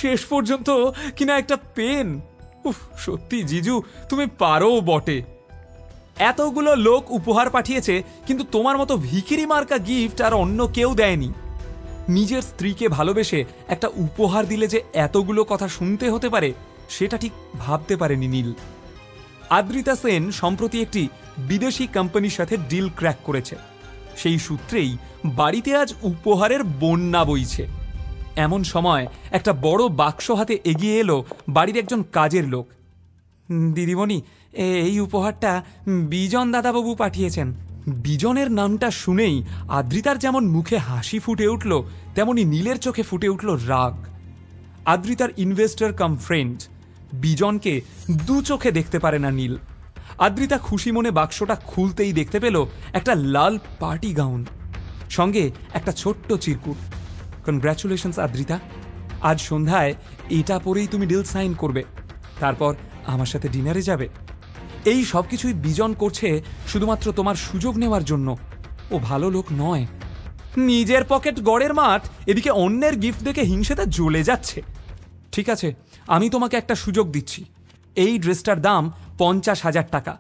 শেষ পর্যন্ত কিনা একটা পেন। উফ, সত্যি জিজু তুমি পারো বটে। এতগুলো লোক উপহার পাঠিয়েছে, কিন্তু তোমার মতো ভিখিরি মার্কা গিফট আর অন্য কেউ দেয়নি। নিজের স্ত্রীকে ভালোবেসে একটা উপহার দিলে যে এতগুলো কথা শুনতে হতে পারে সেটা ঠিক ভাবতে পারেনি নীল। আদ্রিতা সেন সম্প্রতি একটি বিদেশি কোম্পানির সাথে ডিল ক্র্যাক করেছে। সেই সূত্রেই বাড়িতে আজ উপহারের বন্যা বইছে। এমন সময় একটা বড় বাক্স হাতে এগিয়ে এলো বাড়ির একজন কাজের লোক। দিদিমণি, এই উপহারটা বিজন দাদাবাবু পাঠিয়েছেন। বিজনের নামটা শুনেই আদ্রিতার যেমন মুখে হাসি ফুটে উঠল, তেমনি নীলের চোখে ফুটে উঠল রাগ। আদ্রিতার ইনভেস্টর কাম ফ্রেন্ড বিজনকে দু চোখে দেখতে পারে না নীল। আদ্রিতা খুশি মনে বাক্সটা খুলতেই দেখতে পেল একটা লাল পার্টি গাউন, সঙ্গে একটা ছোট্ট চিরকুট। কনগ্র্যাচুলেশনস আদ্রিতা, আজ সন্ধ্যায় এটা পরেই তুমি ডিল সাইন করবে, তারপর আমার সাথে ডিনারে যাবে। এই সব কিছুই বিজন করছে শুধুমাত্র তোমার সুযোগ নেওয়ার জন্য। ও ভালো লোক নয়। নিজের পকেট গড়ের মাঠ, এদিকে অন্যের গিফট দেখে হিংসেতে জ্বলে যাচ্ছে। ঠিক আছে, আমি তোমাকে একটা সুযোগ দিচ্ছি। এই ড্রেসটার দাম 50,000 টাকা।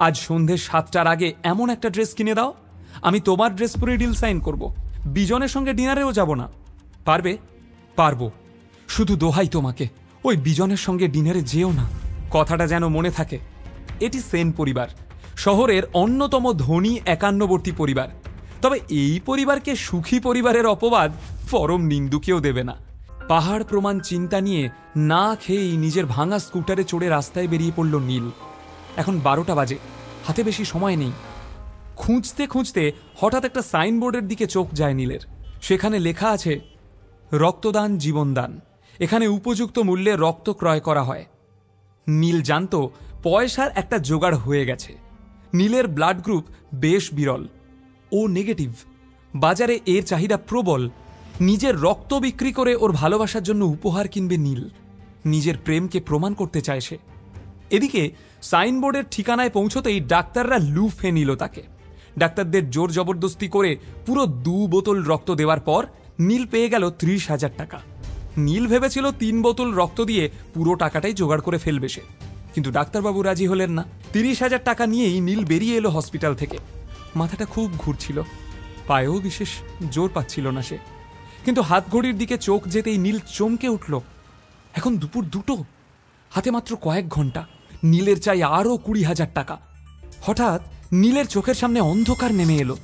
আজ সন্ধ্যে 7টার আগে এমন একটা ড্রেস কিনে দাও, আমি তোমার ড্রেস পরে ডিল সাইন করব। বিজনের সঙ্গে ডিনারেও যাব না। পারবে? পারবো। শুধু দোহাই তোমাকে, ওই বিজনের সঙ্গে ডিনারে যেও না। কথাটা যেন মনে থাকে। এটি সেন পরিবার, শহরের অন্যতম ধনী একান্নবর্তী পরিবার। তবে এই পরিবারকে সুখী পরিবারের অপবাদ পরম নিন্দুকেও দেবে না। পাহাড় প্রমাণ চিন্তা নিয়ে না খেয়েই নিজের ভাঙা স্কুটারে চড়ে রাস্তায় বেরিয়ে পড়ল নীল। এখন 12টা বাজে, হাতে বেশি সময় নেই। খুঁজতে খুঁজতে হঠাৎ একটা সাইনবোর্ডের দিকে চোখ যায় নীলের। সেখানে লেখা আছে, রক্তদান জীবনদান। এখানে উপযুক্ত মূল্যে রক্ত ক্রয় করা হয়। নীল জানত পয়সার একটা জোগাড় হয়ে গেছে। নীলের ব্লাড গ্রুপ বেশ বিরল, ও নেগেটিভ। বাজারে এর চাহিদা প্রবল। নিজের রক্ত বিক্রি করে ওর ভালোবাসার জন্য উপহার কিনবে নীল। নিজের প্রেমকে প্রমাণ করতে চায় সে। এদিকে সাইনবোর্ডের ঠিকানায় পৌঁছতেই ডাক্তাররা লুফে নিল তাকে। ডাক্তারদের জোর জবরদস্তি করে পুরো 2 বোতল রক্ত দেওয়ার পর নীল পেয়ে গেল 30,000 টাকা। নীল ভেবেছিল 3 বোতল রক্ত দিয়ে পুরো টাকাটাই জোগাড় করে ফেলবে সে, কিন্তু ডাক্তারবাবু রাজি হলেন না। 30,000 টাকা নিয়েই নীল বেরিয়ে এলো হসপিটাল থেকে। মাথাটা খুব ঘুরছিল, পায়েও বিশেষ জোর পাচ্ছিল না সে। কিন্তু হাত ঘড়ির দিকে চোখ যেতেই নীল চমকে উঠল। এখন দুপুর 2টো, হাতে মাত্র কয়েক ঘন্টা। নীলের চাই আরও 20,000 টাকা। হঠাৎ নীলের চোখের সামনে অন্ধকার নেমে এলো।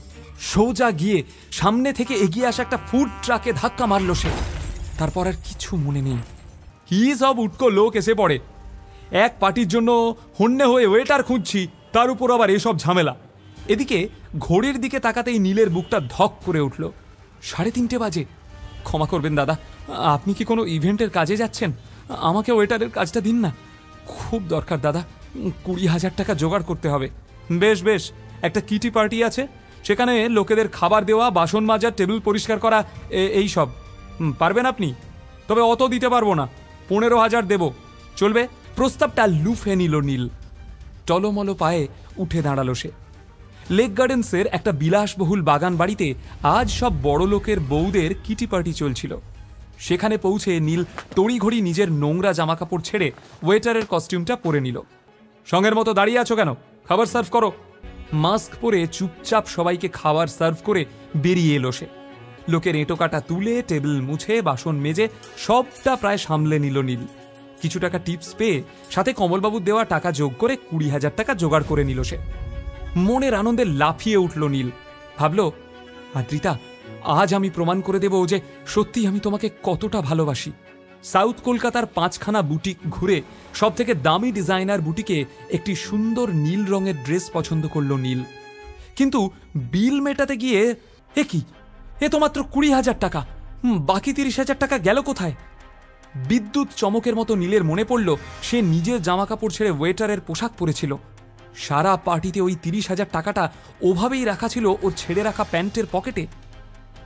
সোজা গিয়ে সামনে থেকে এগিয়ে আসা একটা ফুড ট্রাকে ধাক্কা মারল সে। তারপর আর কিছু মনে নেই। কি সব উটকো লোক এসে পড়ে। এক পার্টির জন্য হন্যে হয়ে ওয়েটার খুঁজছি, তার উপর আবার এসব ঝামেলা। এদিকে ঘড়ির দিকে তাকাতেই নীলের বুকটা ধক করে উঠল। 3:30 বাজে। ক্ষমা করবেন দাদা, আপনি কি কোনো ইভেন্টের কাজে যাচ্ছেন? আমাকে ওয়েটারের কাজটা দিন না, খুব দরকার দাদা। 20,000 টাকা জোগাড় করতে হবে। বেশ বেশ, একটা কিটি পার্টি আছে, সেখানে লোকেদের খাবার দেওয়া, বাসন মাজা, টেবিল পরিষ্কার করা, এই সব পারবেন আপনি? তবে অত দিতে পারবো না, 15,000 দেব, চলবে? প্রস্তাবটা লুফে নিল নীল। টলমল পায়ে উঠে দাঁড়ালো সে। লেক গার্ডেন্সের একটা বিলাসবহুল বাগান বাড়িতে আজ সব বড় লোকের বউদের কিটি পার্টি চলছিল। সেখানে পৌঁছে নীল তড়িঘড়ি নিজের নোংরা জামাকাপড় ছেড়ে ওয়েটারের কস্টিউমটা পরে নিল। সঙ্গের মতো দাঁড়িয়ে আছো কেন? খাবার সার্ভ করো। মাস্ক পরে চুপচাপ সবাইকে খাবার সার্ভ করে বেরিয়ে এলো সে। লোকের এঁটো কাটা তুলে, টেবিল মুছে, বাসন মেজে সবটা প্রায় সামলে নিল নীল। কিছু টাকা টিপস পেয়ে সাথে কমলবাবুর দেওয়া টাকা যোগ করে 20,000 টাকা জোগাড় করে নিল সে। মনের আনন্দে লাফিয়ে উঠল নীল। ভাবল, আদ্রিতা, আজ আমি প্রমাণ করে দেব যে সত্যি আমি তোমাকে কতটা ভালোবাসি। সাউথ কলকাতার 5খানা বুটিক ঘুরে সব থেকে দামি ডিজাইনার বুটিকে একটি সুন্দর নীল রঙের ড্রেস পছন্দ করল নীল। কিন্তু বিল মেটাতে গিয়ে এ তো মাত্র 20,000 টাকা। বাকি 30,000 টাকা গেল কোথায়? বিদ্যুৎ চমকের মতো নীলের মনে পড়ল সে নিজের জামাকাপড় ছেড়ে ওয়েটারের পোশাক পরেছিল। সারা পার্টিতে ওই 30,000 টাকাটা ওভাবেই রাখা ছিল ওর ছেড়ে রাখা প্যান্টের পকেটে।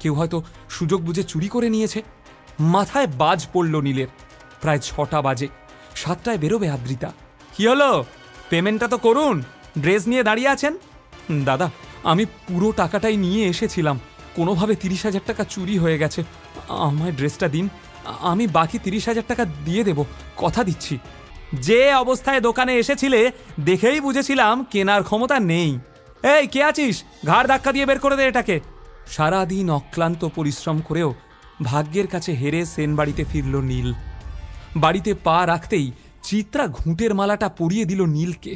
কেউ হয়তো সুযোগ বুঝে চুরি করে নিয়েছে। মাথায় বাজ পড়ল নীলের। প্রায় 6টা বাজে। 7টায় বেরোবে আদ্রিতা। কি হলো? পেমেন্টটা তো করুন, ড্রেস নিয়ে দাঁড়িয়ে আছেন। দাদা, আমি পুরো টাকাটাই নিয়ে এসেছিলাম, কোনোভাবে 30,000 টাকা চুরি হয়ে গেছে, আমায় ড্রেসটা দিন। আমি বাকি 30,000 টাকা দিয়ে দেব, কথা দিচ্ছি। যে অবস্থায় দোকানে এসেছিলে দেখেই বুঝেছিলাম কেনার ক্ষমতা নেই। এই কে আছিস, ঘাড় ধাক্কা দিয়ে বের করে দে এটাকে। সারাদিন অক্লান্ত পরিশ্রম করেও ভাগ্যের কাছে হেরে সেন বাড়িতে ফিরল নীল। বাড়িতে পা রাখতেই চিত্রা ঘুঁটের মালাটা পরিয়ে দিল নীলকে।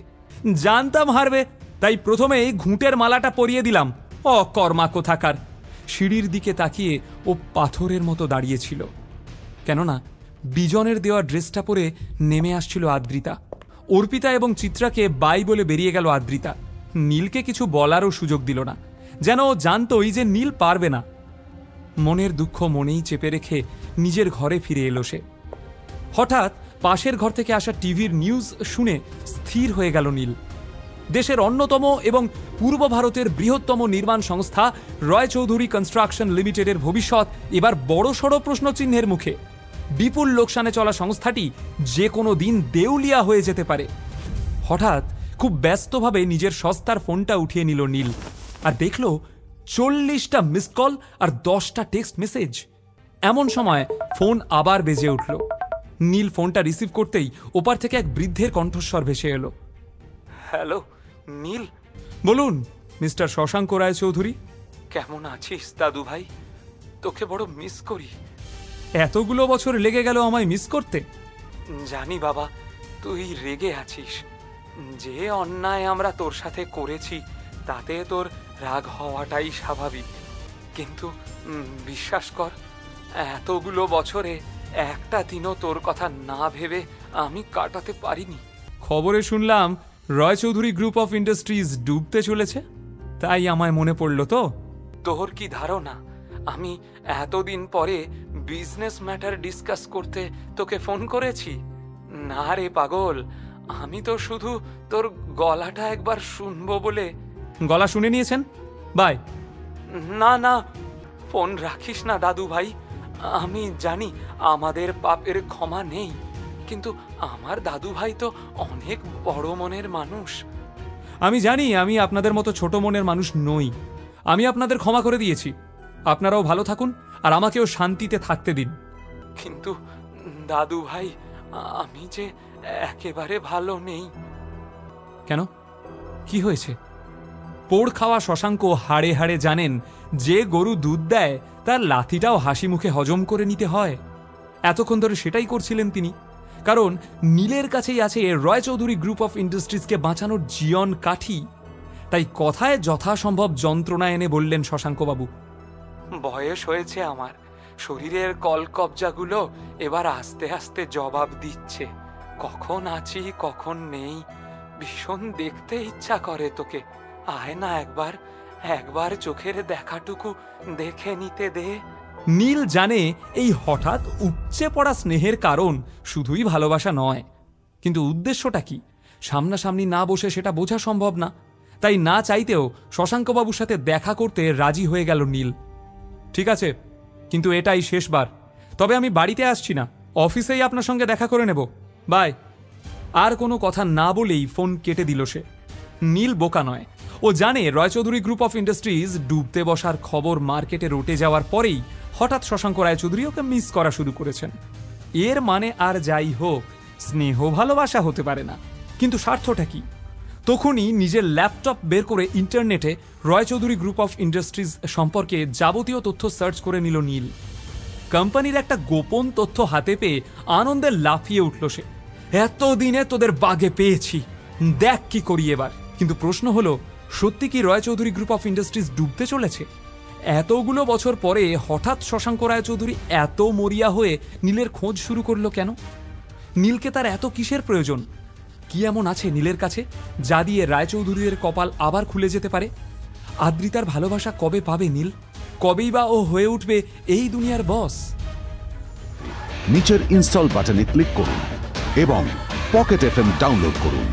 জানতাম হারবে, তাই প্রথমেই ঘুঁটের মালাটা পরিয়ে দিলাম। অকর্মা কোথাকার। সিঁড়ির দিকে তাকিয়ে ও পাথরের মতো দাঁড়িয়েছিল, কেননা বিজনের দেওয়া ড্রেসটা পরে নেমে আসছিল আদ্রিতা। অর্পিতা এবং চিত্রাকে বাই বলে বেরিয়ে গেল আদ্রিতা। নীলকে কিছু বলারও সুযোগ দিল না, যেন ও জানতই যে নীল পারবে না। মনের দুঃখ মনেই চেপে রেখে নিজের ঘরে ফিরে এলো সে। হঠাৎ পাশের ঘর থেকে আসা টিভির নিউজ শুনে স্থির হয়ে গেল নীল। দেশের অন্যতম এবং পূর্ব ভারতের বৃহত্তম নির্মাণ সংস্থা রয় চৌধুরী কনস্ট্রাকশন লিমিটেডের ভবিষ্যৎ এবার বড়সড় প্রশ্নচিহ্নের মুখে। বিপুল লোকসানে চলা সংস্থাটি যে কোনো দিন দেউলিয়া হয়ে যেতে পারে। হঠাৎ খুব ব্যস্তভাবে নিজের সস্তার ফোনটা উঠিয়ে নিল নীল, আর দেখল 40টা মিস কল আর 10টা টেক্সট মেসেজ। এমন সময় ফোন আবার বেজে উঠল। নীল ফোনটা রিসিভ করতেই ওপার থেকে এক বৃদ্ধের কণ্ঠস্বর ভেসে এলো। হ্যালো নীল। বলুন মিস্টার শশাঙ্ক রায় চৌধুরী। কেমন আছিস দাদু ভাই? তোকে বড় মিস করি। এতগুলো বছর লেগে গেল আমায় মিস করতে? জানি বাবা, তুই রেগে আছিস। যে অন্যায় আমরা তোর সাথে করেছি তাতে তোর রাগ হওয়াটাই স্বাভাবিক, কিন্তু বিশ্বাস কর, এতগুলো বছরে একটা দিনও তোর কথা না ভেবে আমি কাটাতে পারিনি। খবরে শুনলাম রয় চৌধুরী গ্রুপ অফ ইন্ডাস্ট্রিজ ডুবতে চলেছে, তাই আমায় মনে পড়ল। তো তোর কি ধারণা আমি এতদিন পরে বিজনেস ম্যাটার ডিসকাস করতে তোকে ফোন করেছি? না রে পাগল, আমি তো শুধু তোর গলাটা একবার শুনবো বলে। গলা শুনে নিয়েছেন? বাই। না না, ফোন রাখিস না দাদু ভাই। আমি জানি আমাদের পাপের ক্ষমা নেই, কিন্তু আমার দাদু ভাই তো অনেক বড় মনের মানুষ। আমি জানি আমি আপনাদের মতো ছোট মনের মানুষ নই। আমি আপনাদের ক্ষমা করে দিয়েছি। আপনারাও ভালো থাকুন আর আমাকেও শান্তিতে থাকতে দিন। কিন্তু দাদু ভাই, আমি যে একেবারে ভালো নেই। কেন, কি হয়েছে? পোড় খাওয়া শশাঙ্ক হাড়ে হাড়ে জানেন যে গরু দুধ দেয় তার লাথিটাও হাসি মুখে হজম করে নিতে হয়। এতক্ষণ ধরে সেটাই করছিলেন তিনি, কারণ নীলের কাছেই আছে রয় চৌধুরী গ্রুপ অফ ইন্ডাস্ট্রিজকে বাঁচানোর জীবন কাঠি। তাই কথায় যথাসম্ভব যন্ত্রণা এনে বললেন শশাঙ্কবাবু, বয়স হয়েছে আমার, শরীরের কলকবজাগুলো এবার আস্তে আস্তে জবাব দিচ্ছে। কখন আছি কখন নেই ভীষণ দেখতে ইচ্ছা করে তোকে। আয় না একবার চোখের দেখাটুকু দেখে নিতে দে। নীল জানে এই হঠাৎ উপচে পড়া স্নেহের কারণ শুধুই ভালোবাসা নয়, কিন্তু উদ্দেশ্যটা কি সামনাসামনি না বসে সেটা বোঝা সম্ভব না। তাই না চাইতেও শশাঙ্কবাবুর সাথে দেখা করতে রাজি হয়ে গেল নীল। ঠিক আছে, কিন্তু এটাই শেষবার। তবে আমি বাড়িতে আসছি না, অফিসেই আপনার সঙ্গে দেখা করে নেব। বাই। আর কোনো কথা না বলেই ফোন কেটে দিল সে। নীল বোকা নয়, ও জানে রয় চৌধুরী গ্রুপ অফ ইন্ডাস্ট্রিজ ডুবতে বসার খবর মার্কেটে রটে যাওয়ার পরেই হঠাৎ শশাঙ্ক রায়চৌধুরী ওকে মিস করা শুরু করেছেন। এর মানে আর যাই হোক, স্নেহ ভালোবাসা হতে পারে না, কিন্তু স্বার্থটা কি? তখনই নিজের ল্যাপটপ বের করে ইন্টারনেটে রয় চৌধুরী গ্রুপ অফ ইন্ডাস্ট্রিজ সম্পর্কে যাবতীয় তথ্য সার্চ করে নিল নীল। কোম্পানির একটা গোপন তথ্য হাতে পেয়ে আনন্দে লাফিয়ে উঠল সে। এতদিনে তোদের বাগে পেয়েছি, দেখ কি করি এবার। কিন্তু প্রশ্ন হলো, সত্যি কি রয় চৌধুরী গ্রুপ অফ ইন্ডাস্ট্রিজ ডুবতে চলেছে? এতগুলো বছর পরে হঠাৎ শশাঙ্ক রায়চৌধুরী এত মরিয়া হয়ে নীলের খোঁজ শুরু করলো কেন? নীলকে তার এত কিসের প্রয়োজন? কি এমন আছে নীলের কাছে যা দিয়ে রায়চৌধুরীর কপাল আবার খুলে যেতে পারে? আদ্রিতার ভালোবাসা কবে পাবে নীল? কবেই বা ও হয়ে উঠবে এই দুনিয়ার বস? নিচের ইনস্টল বাটনে ক্লিক করুন এবং পকেট এফএম ডাউনলোড করুন।